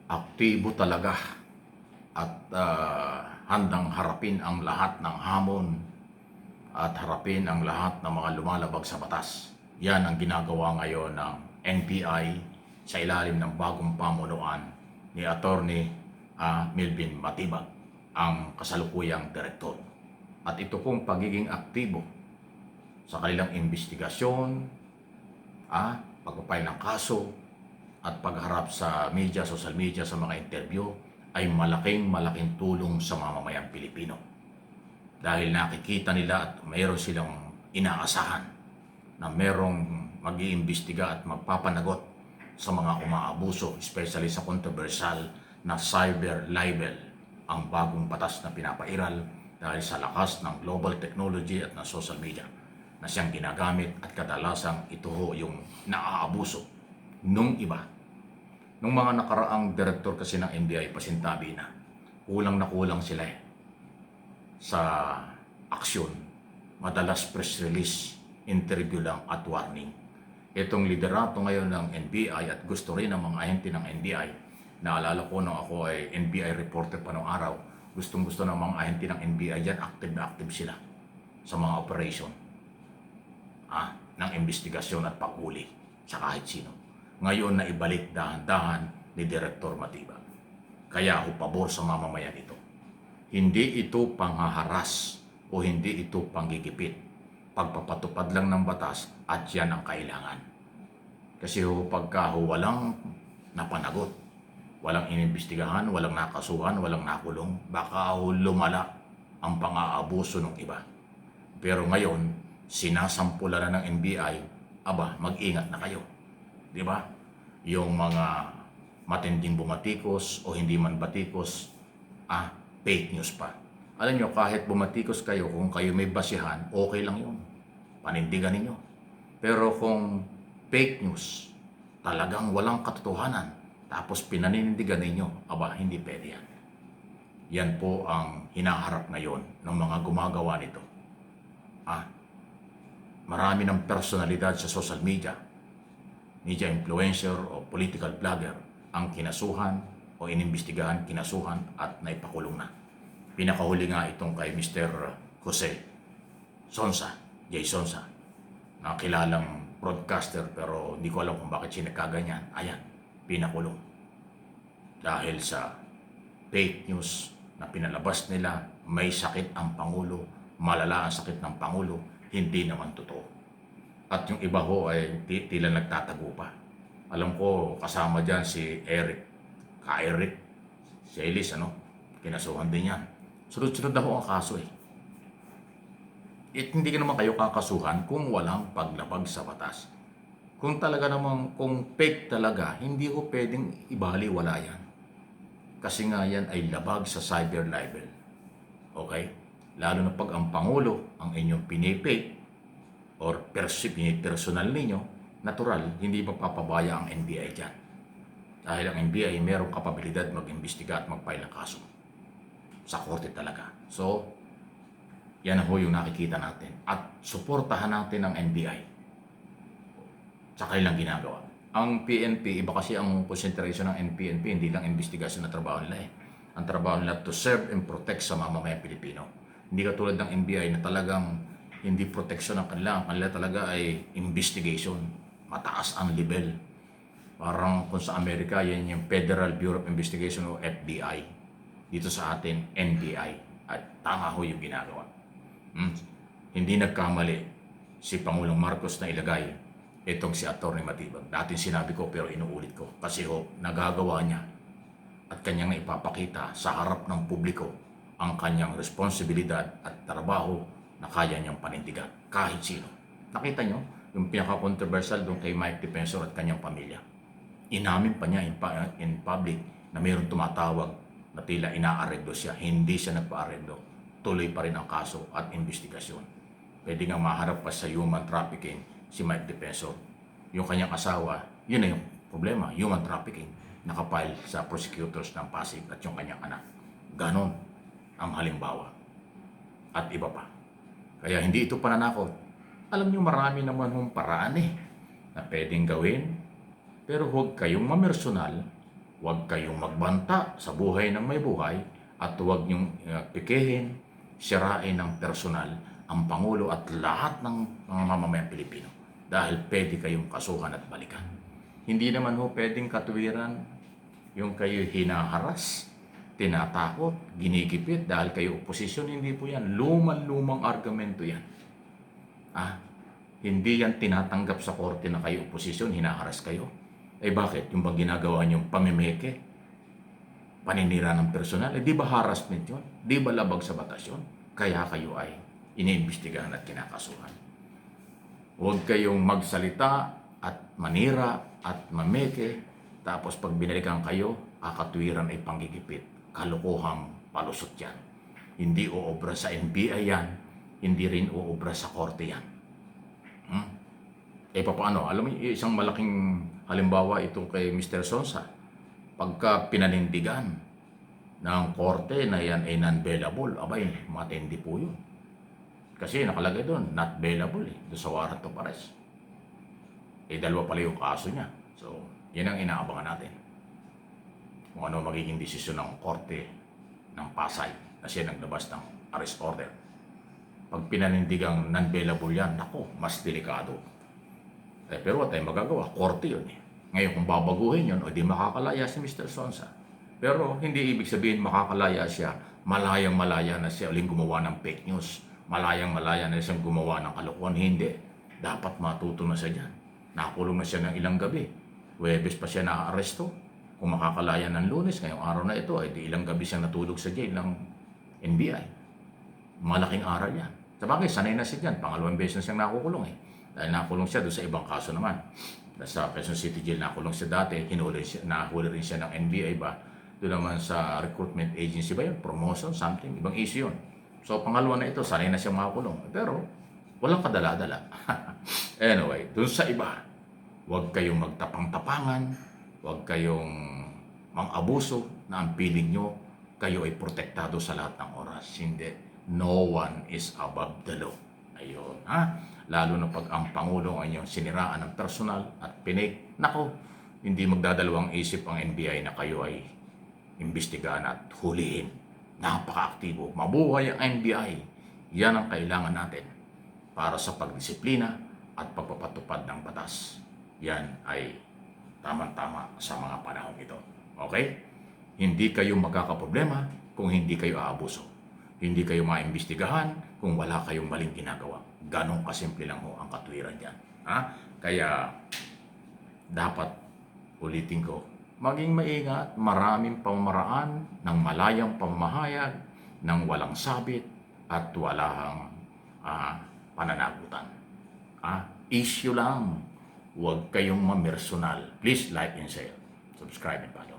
aktibo talaga at handang harapin ang lahat ng hamon at harapin ang lahat ng mga lumalabag sa batas. Yan ang ginagawa ngayon ng NBI sa ilalim ng bagong pamunuan ni Attorney Melvin Matibag, ang kasalukuyang direktor. At ito pong pagiging aktibo sa kanilang investigasyon, pagpapail ng kaso, at pagharap sa media, social media, sa mga interview ay malaking tulong sa mamamayang Pilipino. Dahil nakikita nila at mayroon silang inaasahan na mayroong mag-iimbestiga at magpapanagot sa mga umaabuso, especially sa controversial na cyber libel, ang bagong batas na pinapairal dahil sa lakas ng global technology at ng social media na siyang ginagamit, at kadalasang ito yung naaabuso nung iba. Nung mga nakaraang direktor kasi ng NBI, pasintabi na kulang sila sa aksyon. Madalas press release, interview lang at warning. Itong liderato ngayon ng NBI at gusto rin ng mga ahente ng NBI, naalala ko nung ako ay NBI reporter pa noong araw, gustong-gusto ng mga ahente ng NBI dyan, active na active sila sa mga operation ng investigasyon at paghuli sa kahit sino. Ngayon na ibalik dahan-dahan ni Direktor Matibag. Kaya pabor sa mamamayan ito. Hindi ito panghaharas o hindi ito panggigipit. Pagpapatupad lang ng batas at yan ang kailangan. Kasi pagka walang napanagot, walang inimbestigahan, walang nakasuhan, walang nakulong, baka lumala ang pang-aabuso ng iba. Pero ngayon, sinasampulan na ng NBI, mag-ingat na kayo. Di ba? Yung mga matinding bumatikos o hindi man batikos, fake news pa. Alam nyo, kahit bumatikos kayo, kung kayo may basihan, okay lang yun. Panindigan ninyo. Pero kung fake news, talagang walang katotohanan, tapos pinaninindigan ninyo, hindi pwede yan. Yan po ang hinaharap ngayon ng mga gumagawa nito. Marami ng personalidad sa social media influencer o political vlogger ang kinasuhan o inimbestigahan, kinasuhan at naipakulong na. Pinakahuli nga itong kay Mr. Jose Sonsa, Jay Sonsa, na kilalang broadcaster pero hindi ko alam kung bakit siya nagkaganyan. Ayan, pinakulong. Dahil sa fake news na pinalabas nila, may sakit ang Pangulo, malala ang sakit ng Pangulo, hindi naman totoo. At yung iba ay tila nagtatago pa. Alam ko kasama dyan si Eric, si Ellis, kinasuhan din yan. Sunod-sunod ako ang kaso Hindi ka naman kayo kakasuhan kung walang paglabag sa batas. Kung talaga namang, kung fake talaga, hindi ko pwedeng ibaliwala yan. Kasi nga yan ay labag sa cyber libel. Okay? Lalo na pag ang Pangulo ang inyong pinipake or personal ninyo, natural, hindi mapapabaya ang NBI dyan. Dahil ang NBI mayroong kapabilidad mag-imbestiga at mag-file ng kaso. Sa korte talaga. So, yan ho yung nakikita natin. At suportahan natin ang NBI sa kanilang ginagawa. Ang PNP, iba kasi ang concentration ng PNP, hindi lang investigasyon na trabaho nila Ang trabaho nila to serve and protect sa mamamayang Pilipino. Hindi katulad ng NBI na talagang hindi protection ng kanila. Ang kanila talaga ay investigation. Mataas ang level. Parang kung sa Amerika, yan yung Federal Bureau of Investigation o FBI. Dito sa atin, NBI. At tama ho yung ginagawa. Hindi nagkamali si Pangulong Marcos na ilagay itong si Atty. Matibag. Dating sinabi ko pero inuulit ko. Kasi nagagawa niya at kanyang ipapakita sa harap ng publiko ang kanyang responsibilidad at trabaho na kaya niyang panindigan kahit sino. Nakita niyo yung pinaka-controversial doon kay Mike Defensor at kanyang pamilya. Inamin pa niya in public na mayroong tumatawag na tila inaareglo siya. Hindi siya nagpa-areglo. Tuloy pa rin ang kaso at investigasyon. Pwede nga maharap pa sa human trafficking si Mike Defensor. Yung kanyang asawa, yun na yung problema, human trafficking. Nakapile sa prosecutors ng Pasig at yung kanyang anak. Ganon ang halimbawa. At iba pa. Kaya hindi ito pananakot. Alam niyo marami naman paraan na pwedeng gawin. Pero huwag kayong mamersonal Huwag kayong magbanta sa buhay ng may buhay at huwag niyong pikehin, sirain ng personal ang Pangulo at lahat ng mga mamamayang Pilipino dahil pwede kayong kasuhan at balikan. Hindi naman ho pwedeng katuwiran yung kayo hinaharas, tinatakot, ginigipit dahil kayo oposisyon. Hindi po yan. Lumang argumento yan. Hindi yan tinatanggap sa korte na kayo oposisyon, hinaharas kayo. Eh bakit? Yung bang ginagawa niyong pamimeke, paninira ng personal, di ba harassment yun? Di ba labag sa batas yun? Kaya kayo ay iniimbestigahan at kinakasuhan. Huwag kayong magsalita at manira at mameke, tapos pag binalikan kayo, kakatwiran ay panggigipit. Kalokohang palusot yan. Hindi uobra sa NBI yan, hindi rin uobra sa korte yan. Paano? Alam mo, isang malaking halimbawa itong kay Mr. Sonsa. Pagka pinanindigan ng korte na yan ay non-bailable, abay, matindi po yun. Kasi nakalagay doon, not bailable doon sa warrant of arrest. Dalawa pala yung kaso niya. So, yan ang inaabangan natin. Kung ano magiging desisyon ng korte ng Pasay na siya naglabas ng arrest order. Pag pinanindigang non-bailable yan, nako, mas delikado. Pero wala tayong magagawa, korte yun Ngayon kung babaguhin yun, o di makakalaya si Mr. Sonsa. Pero hindi ibig sabihin makakalaya siya, malayang-malaya na siya uling gumawa ng fake news. Malayang-malaya na siyang gumawa ng kalokohan. Hindi. Dapat matuto na siya dyan. Nakulong na siya ng ilang gabi. Huwebes pa siya na-aresto. Kung makakalaya ng Lunes, ngayong araw na ito, ay di ilang gabi siyang natulog sa jail ng NBI. Malaking aral yan. Sabagay, sanay na siya dyan. Pangalawang beses na siyang nakukulong Dahil nakulong siya doon sa ibang kaso naman. Sa Quezon City Jail nakulong siya dati, nahuli rin siya ng NBI ba? Doon naman sa recruitment agency ba yun? Promotion, something, ibang issue yun. So pangalawa na ito, sanay na siyang makakulong. Pero walang kadala-dala. Anyway, doon sa iba, huwag kayong magtapang-tapangan, huwag kayong mang-abuso na ang piling nyo, kayo ay protektado sa lahat ng oras. Hindi. No one is above the law. Ayun, Lalo na pag ang Pangulo ay yung siniraan ng personal at pinik, nako, hindi magdadalawang isip ang NBI na kayo ay imbestigahan at hulihin. Napaka-aktibo. Mabuhay ang NBI. Yan ang kailangan natin para sa pagdisiplina at pagpapatupad ng batas. Yan ay tamang-tama sa mga panahon ito. Okay? Hindi kayo magkakaproblema kung hindi kayo aabuso. Hindi kayo maimbestigahan kung wala kayong maling ginagawa. Ganong kasimple lang ho ang katwiran dyan. Kaya dapat, ulitin ko, maging maingat, maraming pamamaraan ng malayang pamamahayag, ng walang sabit at walang pananagutan. Issue lang. Huwag kayong mamersonal. Please like and share. Subscribe and follow.